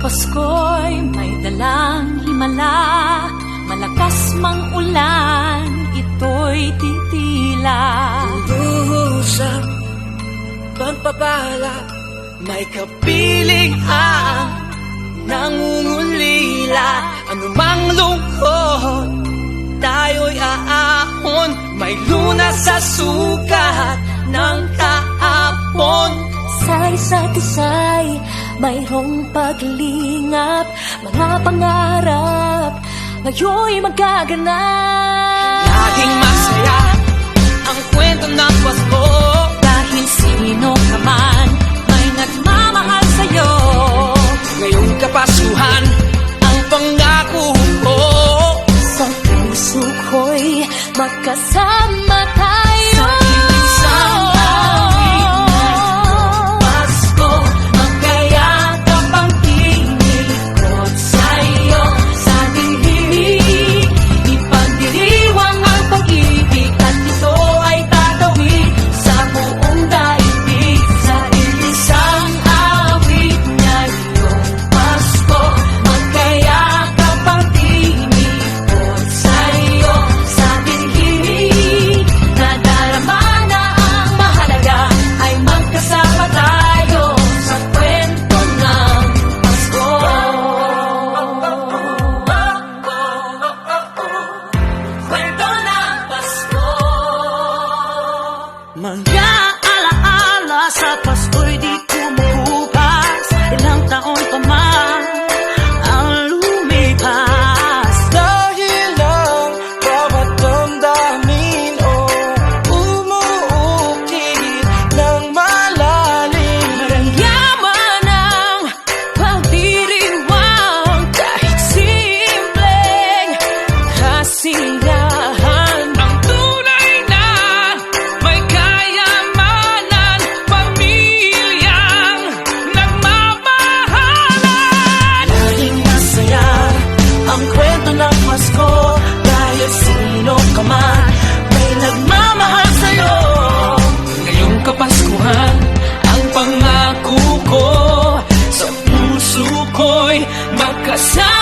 Pasko'y may dalang himala, malakas mang ulan, ito'y titila. Luhusap, pagpapala, may kapiling ang nangungulila. Anumang lungkot, tayo'y aahon, may lunas sa sukat ng kahapon. Sa isa't isa'y mayroong paglingap, mga pangarap ngayon'y magaganap. Laging masaya ang kwento ng Pasko, Dahil sino ka man may nagmamahal sa'yo. ngayong Kapaskuhan ang pangako ko. Sa puso ko'y magkasama tayo. Sa isang Pasko, magkayakap ang tinikot sa'yo. Sa ating himig, ipagdiriwang ang pag-ibig, at ito ay tatawid sa buong daigdig. Sa isang awit ngayong Pasko, magkayakap ang tinikot sa'yo. Sa ating himig, nadarama na ang mahalaga, ay magkasama tayo sa kwento ng Pasko. Kwento ng Pasko. mga alaala sa Pasko'y di kumukupas. Ilang taon pa man ang lumipas, dahil ang bawat damdamin umuukit ng malalim. Yaman ang pagdiriwang, kahit simpleng kasiyahan. Ang tunay na may kayamanan, pamilyang nagmamahalan. Laging masaya ang kwento ng Pasko, dahil sino ka man may nagmamahal sa'yo. Ngayong Kapaskuhan ang pangako ko, sa puso ko'y magkasama